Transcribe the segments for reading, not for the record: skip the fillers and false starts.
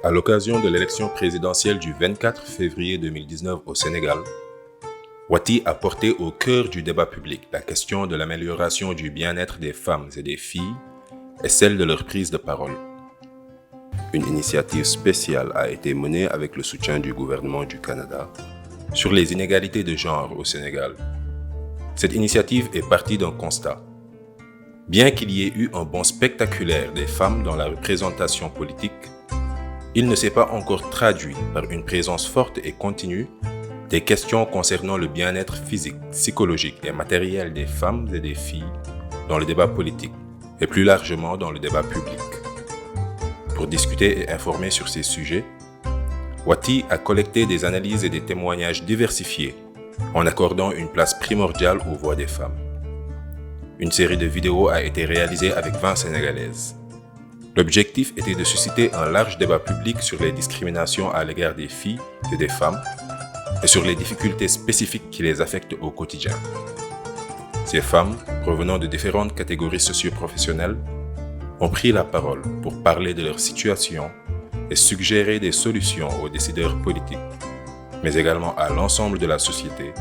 À l'occasion de l'élection présidentielle du 24 février 2019 au Sénégal, Wati a porté au cœur du débat public la question de l'amélioration du bien-être des femmes et des filles et celle de leur prise de parole. Une initiative spéciale a été menée avec le soutien du gouvernement du Canada sur les inégalités de genre au Sénégal. Cette initiative est partie d'un constat. Bien qu'il y ait eu un bond spectaculaire des femmes dans la représentation politique, il ne s'est pas encore traduit par une présence forte et continue des questions concernant le bien-être physique, psychologique et matériel des femmes et des filles dans le débat politique et plus largement dans le débat public. Pour discuter et informer sur ces sujets, Wati a collecté des analyses et des témoignages diversifiés en accordant une place primordiale aux voix des femmes. Une série de vidéos a été réalisée avec 20 Sénégalaises. L'objectif était de susciter un large débat public sur les discriminations à l'égard des filles et des femmes et sur les difficultés spécifiques qui les affectent au quotidien. Ces femmes, provenant de différentes catégories socio-professionnelles, ont pris la parole pour parler de leur situation et suggérer des solutions aux décideurs politiques, mais également à l'ensemble de la société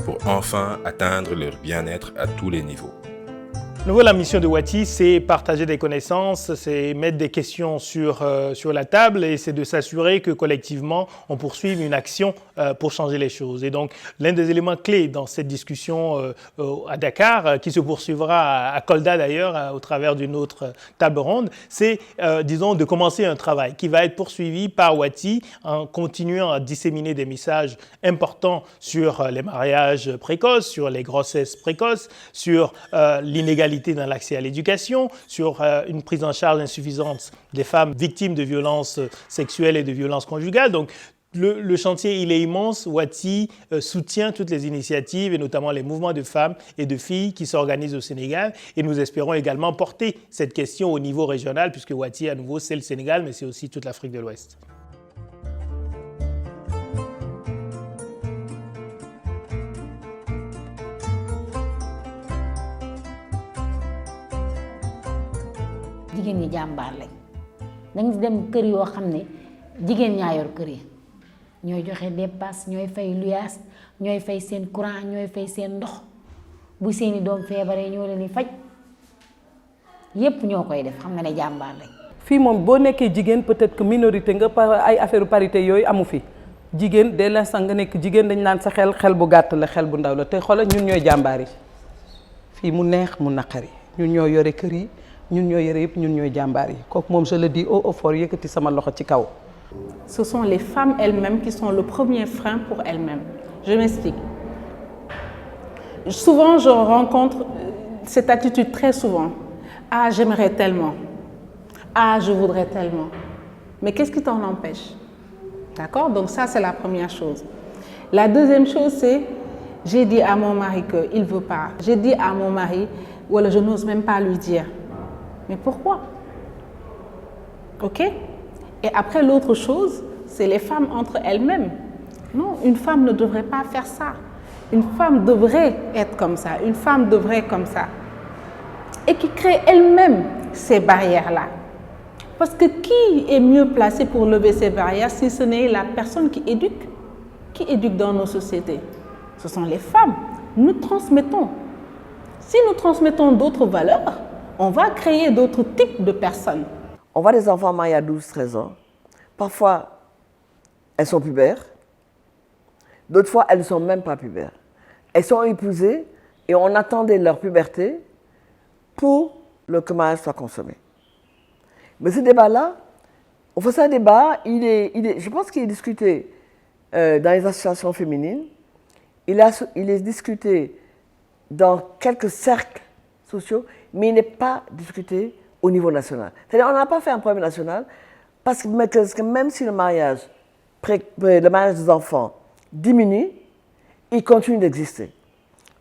pour enfin atteindre leur bien-être à tous les niveaux. La mission de Wati, c'est partager des connaissances, c'est mettre des questions sur la table et c'est de s'assurer que collectivement, on poursuive une action pour changer les choses. Et donc, l'un des éléments clés dans cette discussion à Dakar, qui se poursuivra à Kolda d'ailleurs, au travers d'une autre table ronde, c'est, disons, de commencer un travail qui va être poursuivi par Wati en continuant à disséminer des messages importants sur les mariages précoces, sur les grossesses précoces, sur l'inégalité dans l'accès à l'éducation, sur une prise en charge insuffisante des femmes victimes de violences sexuelles et de violences conjugales. Donc, le chantier, il est immense. Wati soutient toutes les initiatives et notamment les mouvements de femmes et de filles qui s'organisent au Sénégal. Et nous espérons également porter cette question au niveau régional puisque Wati, à nouveau, c'est le Sénégal, mais c'est aussi toute l'Afrique de l'Ouest. jigéen ñi jàmbaar lañ dañu dem kër yoo xam ne jigéen ñaa yor kër yi ñooy joxe dépasse ñooy fay luyaas ñooy fay seen courant ñooy fay seen ndox bu seeni doom feebaree ñoo leen di faj yépp ñoo koy def xam nga ne jàmbaar lañ. fii moom boo nekkee jigéen peut-être que minorité nga ay affaire parité yooyu amu fi jigéen dès l'instant nga nekk jigéen dañ naan sa xel bu gàtt la xel bu ndaw la te xoolal ñun ñooy jàmbaar yi fii mu neex mu naqari ñun ñoo yore kër yi. ñun ñoo yore yëpp ñun ñooy jàmbaar yi kooku moom je le dis haut et fort yëkkati sama loxo ci kaw. Ce sont les femmes elles-mêmes qui sont le premier frein pour elles-mêmes. Je m'explique. Souvent je rencontre cette attitude très souvent. Ah, j'aimerais tellement. Ah, je voudrais tellement. Mais qu'est-ce qui t'en empêche? D'accord? Donc ça c'est la première chose. La deuxième chose c'est j'ai dit à mon mari qu'il ne veut pas. J'ai dit à mon mari voilà, je n'ose même pas lui dire. Mais pourquoi? Ok? Et après, l'autre chose, c'est les femmes entre elles-mêmes. Non, une femme ne devrait pas faire ça. Une femme devrait être comme ça. Une femme devrait être comme ça. Et qui crée elle-même ces barrières-là. Parce que qui est mieux placé pour lever ces barrières si ce n'est la personne qui éduque dans nos sociétés? Ce sont les femmes. Nous transmettons. Si nous transmettons d'autres valeurs, on va créer d'autres types de personnes. On voit des enfants mariés à 12-13 ans. Parfois, elles sont pubères. D'autres fois, elles ne sont même pas pubères. Elles sont épousées et on attendait leur puberté pour que le mariage soit consommé. Mais ce débat-là, on fait un débat, je pense qu'il est discuté dans les associations féminines. Il est discuté dans quelques cercles sociaux, mais il n'est pas discuté au niveau national. C'est-à-dire qu'on n'a pas fait un problème national parce que même si le mariage des enfants diminue, il continue d'exister.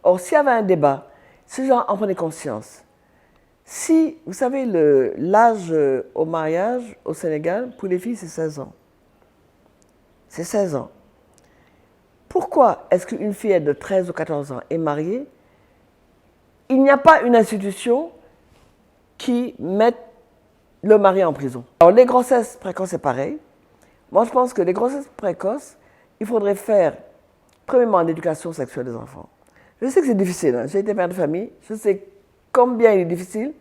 Or, s'il y avait un débat, si les gens en prenaient conscience, si, vous savez, l'âge au mariage au Sénégal, pour les filles, c'est 16 ans. C'est 16 ans. Pourquoi est-ce qu'une fille de 13 ou 14 ans est mariée? Il n'y a pas une institution qui mette le mari en prison. Alors les grossesses précoces, c'est pareil. Moi, je pense que les grossesses précoces, il faudrait faire, premièrement, l'éducation sexuelle des enfants. Je sais que c'est difficile, hein. J'ai été mère de famille, je sais combien il est difficile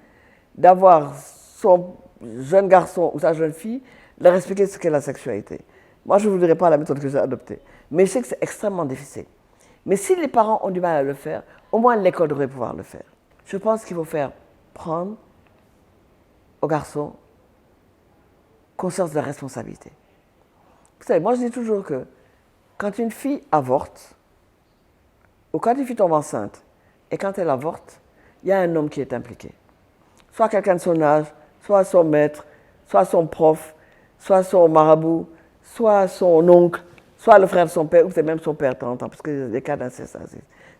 d'avoir son jeune garçon ou sa jeune fille, leur expliquer ce qu'est la sexualité. Moi, je ne vous dirai pas la méthode que j'ai adoptée, mais je sais que c'est extrêmement difficile. Mais si les parents ont du mal à le faire, au moins l'école devrait pouvoir le faire. Je pense qu'il faut faire prendre aux garçons conscience de la responsabilité. Vous savez, moi je dis toujours que quand une fille avorte, ou quand une fille tombe enceinte, et quand elle avorte, il y a un homme qui est impliqué. Soit quelqu'un de son âge, soit son maître, soit son prof, soit son marabout, soit son oncle, soit le frère de son père, ou c'est même son père de temps en temps, parce qu'il y a des cas d'inceste.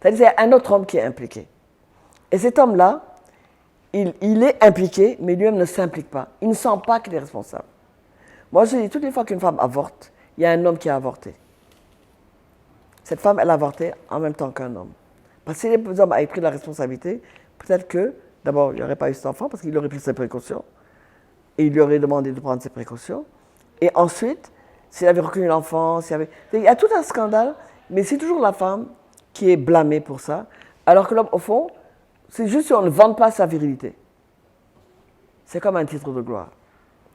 C'est-à-dire qu'il y a un autre homme qui est impliqué. Et cet homme-là, il est impliqué, mais lui-même ne s'implique pas. Il ne sent pas qu'il est responsable. Moi, je dis, toutes les fois qu'une femme avorte, il y a un homme qui a avorté. Cette femme, elle a avorté en même temps qu'un homme. Parce que si les hommes avaient pris la responsabilité, peut-être que, d'abord, il n'y aurait pas eu cet enfant, parce qu'il aurait pris ses précautions, et il lui aurait demandé de prendre ses précautions. Et ensuite, s'il avait reconnu l'enfant, il y a tout un scandale, mais c'est toujours la femme qui est blâmée pour ça, alors que l'homme, au fond, c'est juste si on ne vante pas sa virilité. C'est comme un titre de gloire.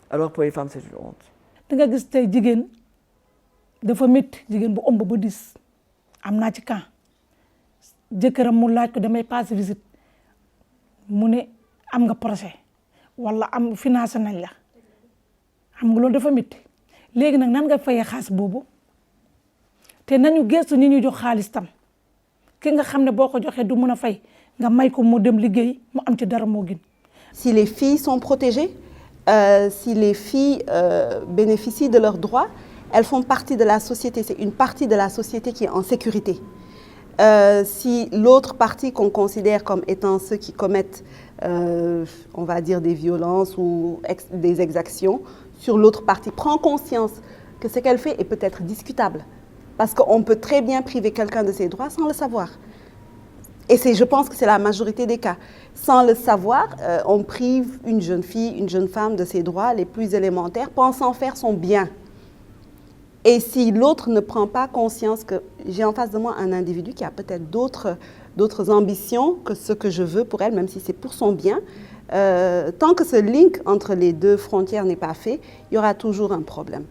Alors pour les femmes, c'est une honte. da nga gis tey jigéen dafa métti jigéen bu ëmb ba dis am naa ci camp jëkkëram mu laaj ko damay passer visite mu ne am nga projet wala am financé nañ la xam nga loolu dafa métti léegi nag nan nga fayee xaalis boobu te nañu gëstu ñi ñu jox xaalis tam ki nga xam ne boo ko joxee du mën a fay nga may ko mu dem liggéey mu am ci dara moo gën. Si les filles sont protégées, si les filles bénéficient de leurs droits, elles font partie de la société. C'est une partie de la société qui est en sécurité. Si l'autre partie qu'on considère comme étant ceux qui commettent, on va dire, des violences ou des exactions, sur l'autre partie prend conscience que ce qu'elle fait est peut-être discutable. Parce qu'on peut très bien priver quelqu'un de ses droits sans le savoir. Et je pense que c'est la majorité des cas. Sans le savoir, on prive une jeune fille, une jeune femme de ses droits les plus élémentaires, pensant faire son bien. Et si l'autre ne prend pas conscience que j'ai en face de moi un individu qui a peut-être d'autres ambitions que ce que je veux pour elle, même si c'est pour son bien, tant que ce link entre les deux frontières n'est pas fait, il y aura toujours un problème.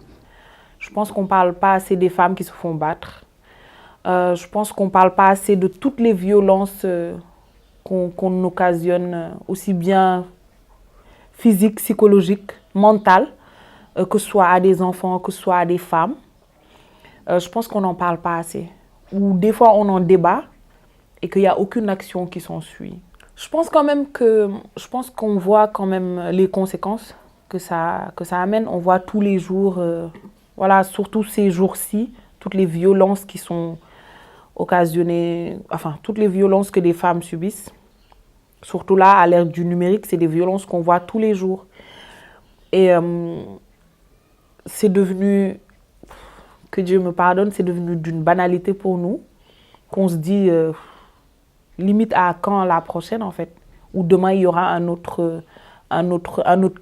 Je pense qu'on ne parle pas assez des femmes qui se font battre. Je pense qu'on ne parle pas assez de toutes les violences qu'on occasionne, aussi bien physiques, psychologiques, mentales, que ce soit à des enfants, que ce soit à des femmes. Je pense qu'on n'en parle pas assez. Ou des fois on en débat et qu'il n'y a aucune action qui s'ensuit. Je pense qu'on voit quand même les conséquences que ça amène. On voit tous les jours, voilà, surtout ces jours-ci, toutes les violences qui sont occasionnées, enfin toutes les violences que les femmes subissent. Surtout là, à l'ère du numérique, c'est des violences qu'on voit tous les jours. Et c'est devenu, que Dieu me pardonne, c'est devenu d'une banalité pour nous, qu'on se dit, limite à quand la prochaine en fait, ou demain il y aura un autre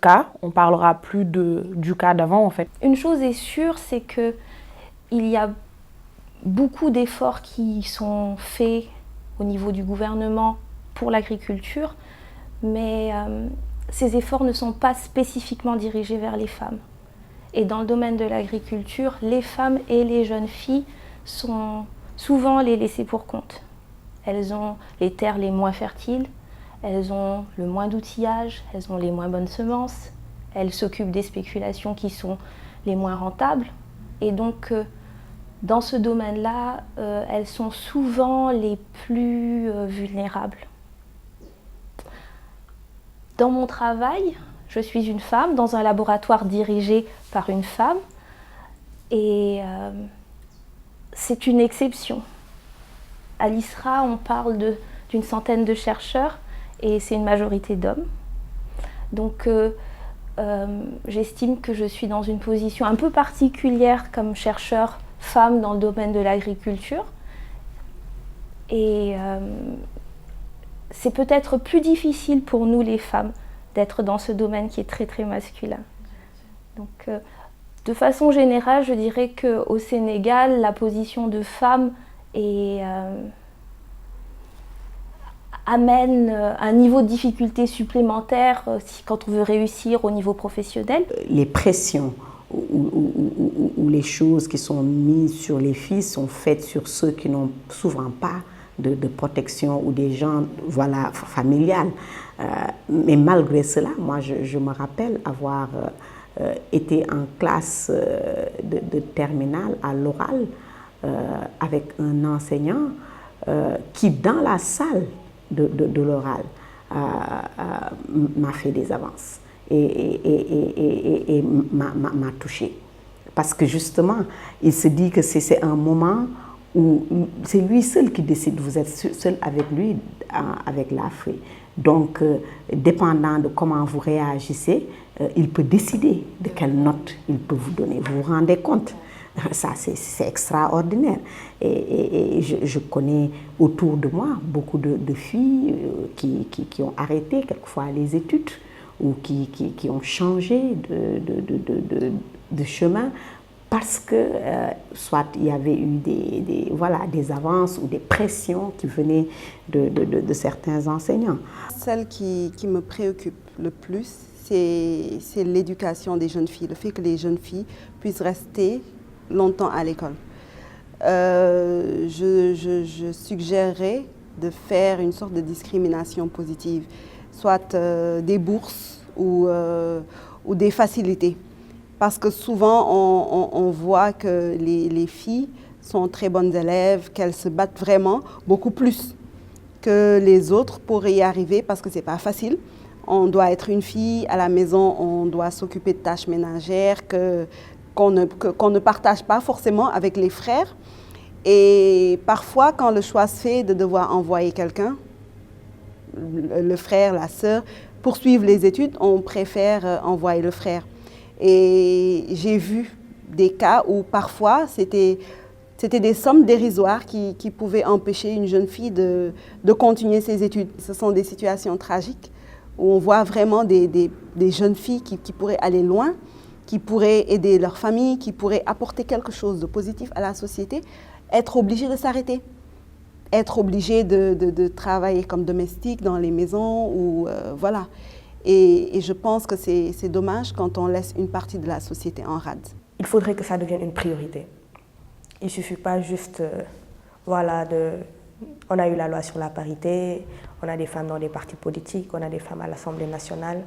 cas, on parlera plus du cas d'avant en fait. Une chose est sûre, c'est que il y a beaucoup d'efforts qui sont faits au niveau du gouvernement pour l'agriculture, mais ces efforts ne sont pas spécifiquement dirigés vers les femmes. Et dans le domaine de l'agriculture, les femmes et les jeunes filles sont souvent les laissées pour compte. Elles ont les terres les moins fertiles, elles ont le moins d'outillage, elles ont les moins bonnes semences, elles s'occupent des spéculations qui sont les moins rentables. Et donc, dans ce domaine-là, elles sont souvent les plus vulnérables. Dans mon travail, je suis une femme dans un laboratoire dirigé par une femme et c'est une exception. À l'ISRA, on parle d'une centaine de chercheurs et c'est une majorité d'hommes. Donc j'estime que je suis dans une position un peu particulière comme chercheur femme dans le domaine de l'agriculture. Et c'est peut-être plus difficile pour nous les femmes d'être dans ce domaine qui est très très masculin. Donc De façon générale, je dirais qu'au Sénégal, la position de femme amène un niveau de difficulté supplémentaire quand on veut réussir au niveau professionnel. Les pressions ou les choses qui sont mises sur les filles sont faites sur ceux qui n'ont souvent pas de protection ou des gens familiales. Mais malgré cela, moi je me rappelle avoir été en classe de terminale à l'oral avec un enseignant qui, dans la salle de l'oral, m'a fait des avances et m'a touchée. Parce que justement, il se dit que c'est un moment où c'est lui seul qui décide, vous êtes seul avec lui, avec la fille. Donc, dépendant de comment vous réagissez, il peut décider de quelle note il peut vous donner. Vous vous rendez compte? Ça, c'est extraordinaire. Et je connais autour de moi beaucoup de filles qui ont arrêté quelquefois les études ou qui ont changé de chemin parce que soit il y avait eu des avances ou des pressions qui venaient de certains enseignants. Celle qui me préoccupe le plus, c'est l'éducation des jeunes filles, le fait que les jeunes filles puissent rester longtemps à l'école. Je suggérerais de faire une sorte de discrimination positive, soit des bourses ou des facilités. Parce que souvent, on voit que les filles sont très bonnes élèves, qu'elles se battent vraiment beaucoup plus que les autres pour y arriver, parce que ce n'est pas facile. On doit être une fille à la maison, on doit s'occuper de tâches ménagères qu'on ne partage pas forcément avec les frères. Et parfois, quand le choix se fait de devoir envoyer quelqu'un, le frère, la sœur, poursuivre les études, on préfère envoyer le frère. Et j'ai vu des cas où parfois c'était des sommes dérisoires qui pouvaient empêcher une jeune fille de continuer ses études. Ce sont des situations tragiques où on voit vraiment des jeunes filles qui pourraient aller loin, qui pourraient aider leur famille, qui pourraient apporter quelque chose de positif à la société, être obligées de s'arrêter, être obligées de travailler comme domestique dans les maisons ou voilà. Et je pense que c'est dommage quand on laisse une partie de la société en rade. Il faudrait que ça devienne une priorité. Il ne suffit pas juste, on a eu la loi sur la parité, on a des femmes dans des partis politiques, on a des femmes à l'Assemblée nationale,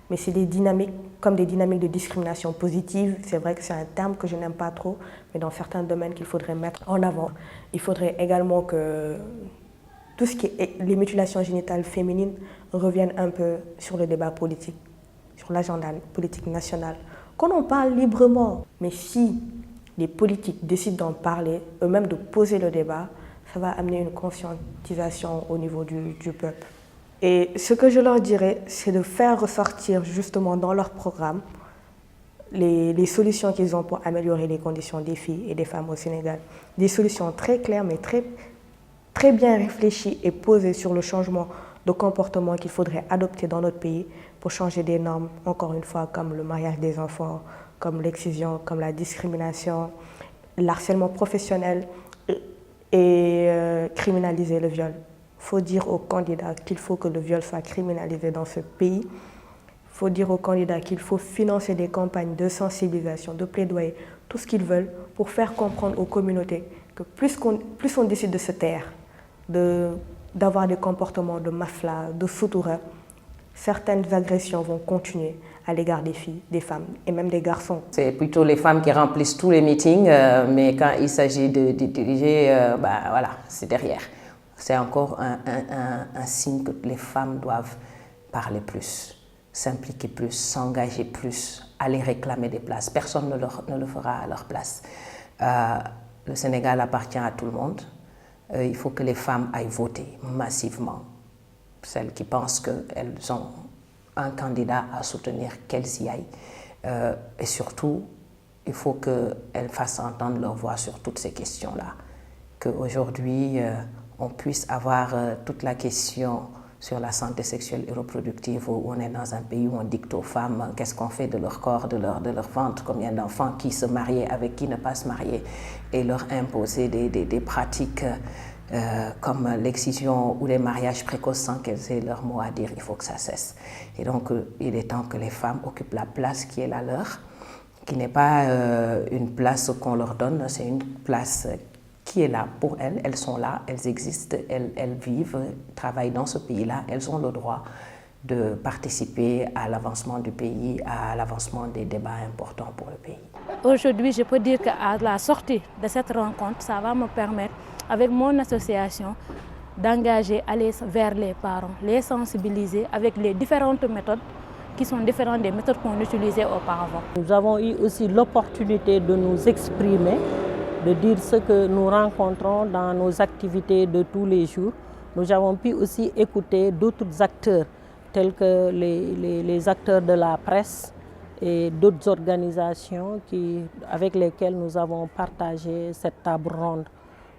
mais c'est des dynamiques, comme des dynamiques de discrimination positive. C'est vrai que c'est un terme que je n'aime pas trop, mais dans certains domaines qu'il faudrait mettre en avant. Il faudrait également que tout ce qui est les mutilations génitales féminines reviennent un peu sur le débat politique, sur l'agenda politique national. Qu'on en parle librement, mais si les politiques décident d'en parler, eux-mêmes de poser le débat, ça va amener une conscientisation au niveau du peuple. Et ce que je leur dirais, c'est de faire ressortir justement dans leur programme les solutions qu'ils ont pour améliorer les conditions des filles et des femmes au Sénégal. Des solutions très claires, mais très bien réfléchies et posées sur le changement de comportement qu'il faudrait adopter dans notre pays pour changer des normes, encore une fois, comme le mariage des enfants, comme l'excision, comme la discrimination, l'harcèlement professionnel et criminaliser le viol. Il faut dire aux candidats qu'il faut que le viol soit criminalisé dans ce pays. Il faut dire aux candidats qu'il faut financer des campagnes de sensibilisation, de plaidoyer, tout ce qu'ils veulent pour faire comprendre aux communautés que plus on décide de se taire, d'avoir des comportements de mafla, de sutura, certaines agressions vont continuer à l'égard des filles, des femmes et même des garçons. C'est plutôt les femmes qui remplissent tous les meetings, mais quand il s'agit de diriger, voilà, c'est derrière. C'est encore un signe que les femmes doivent parler plus, s'impliquer plus, s'engager plus, aller réclamer des places. Personne ne le fera à leur place. Le Sénégal appartient à tout le monde. Il faut que les femmes aillent voter massivement. Celles qui pensent qu'elles ont un candidat à soutenir, qu'elles y aillent. Et surtout, il faut qu'elles fassent entendre leur voix sur toutes ces questions-là. Qu'aujourd'hui, on puisse avoir toute la question sur la santé sexuelle et reproductive, où on est dans un pays où on dicte aux femmes qu'est-ce qu'on fait de leur corps, de leur ventre, combien d'enfants, qui se marier, avec qui ne pas se marier, et leur imposer des pratiques comme l'excision ou les mariages précoces sans qu'elles aient leur mot à dire. Il faut que ça cesse. Et donc, il est temps que les femmes occupent la place qui est la leur, qui n'est pas une place qu'on leur donne, c'est une place qui est là pour elles. Elles sont là, elles existent, elles vivent, travaillent dans ce pays-là. Elles ont le droit de participer à l'avancement du pays, à l'avancement des débats importants pour le pays. Aujourd'hui, je peux dire qu'à la sortie de cette rencontre, ça va me permettre, avec mon association, d'engager, aller vers les parents, les sensibiliser avec les différentes méthodes qui sont différentes des méthodes qu'on utilisait auparavant. Nous avons eu aussi l'opportunité de nous exprimer, de dire ce que nous rencontrons dans nos activités de tous les jours. Nous avons pu aussi écouter d'autres acteurs, tels que les acteurs de la presse et d'autres organisations avec lesquelles nous avons partagé cette table ronde.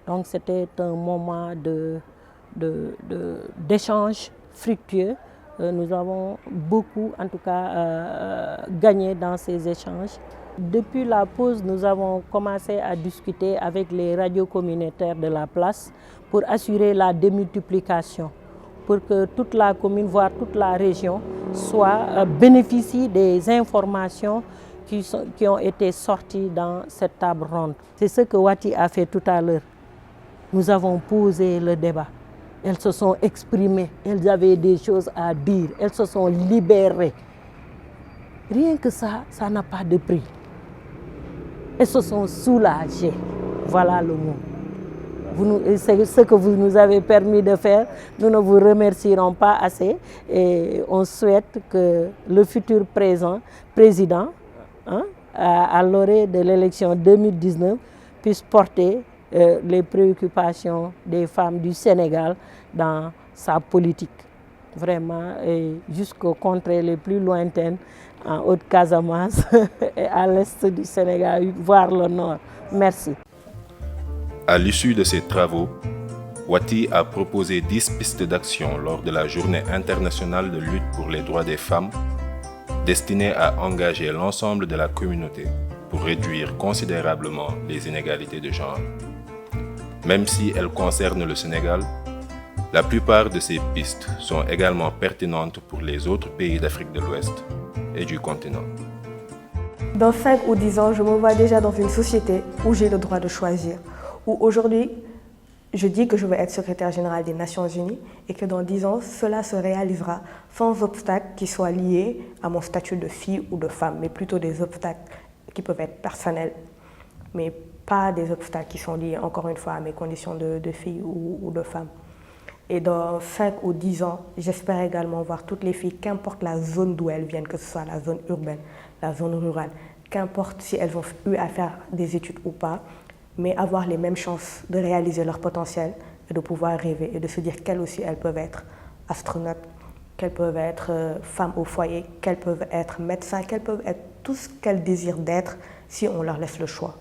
Donc c'était un moment d'échange fructueux. Nous avons beaucoup, en tout cas, gagné dans ces échanges. Depuis la pause, nous avons commencé à discuter avec les radios communautaires de la place pour assurer la démultiplication, pour que toute la commune, voire toute la région, bénéficie des informations qui ont été sorties dans cette table ronde. C'est ce que Wati a fait tout à l'heure. Nous avons posé le débat. Elles se sont exprimées, elles avaient des choses à dire, elles se sont libérées. Rien que ça, ça n'a pas de prix. Elles se sont soulagées. Voilà le mot. C'est ce que vous nous avez permis de faire. Nous ne vous remercierons pas assez et on souhaite que le futur président, à l'orée de l'élection 2019, puisse porter les préoccupations des femmes du Sénégal dans sa politique. Vraiment, jusqu'aux contrées les plus lointaines, en Haute-Casamance et à l'est du Sénégal, voire le nord. Merci. À l'issue de ces travaux, Wati a proposé 10 pistes d'action lors de la Journée internationale de lutte pour les droits des femmes, destinée à engager l'ensemble de la communauté pour réduire considérablement les inégalités de genre. Même si elles concernent le Sénégal, la plupart de ces pistes sont également pertinentes pour les autres pays d'Afrique de l'Ouest et du continent. Dans 5 ou 10 ans, je me vois déjà dans une société où j'ai le droit de choisir, où aujourd'hui, je dis que je veux être secrétaire générale des Nations Unies et que dans 10 ans, cela se réalisera sans obstacles qui soient liés à mon statut de fille ou de femme, mais plutôt des obstacles qui peuvent être personnels, mais pas des obstacles qui sont liés, encore une fois, à mes conditions de fille ou de femme. Et dans 5 ou 10 ans, j'espère également voir toutes les filles, qu'importe la zone d'où elles viennent, que ce soit la zone urbaine, la zone rurale, qu'importe si elles ont eu à faire des études ou pas, mais avoir les mêmes chances de réaliser leur potentiel et de pouvoir rêver et de se dire qu'elles aussi, elles peuvent être astronautes, qu'elles peuvent être femmes au foyer, qu'elles peuvent être médecins, qu'elles peuvent être tout ce qu'elles désirent d'être si on leur laisse le choix.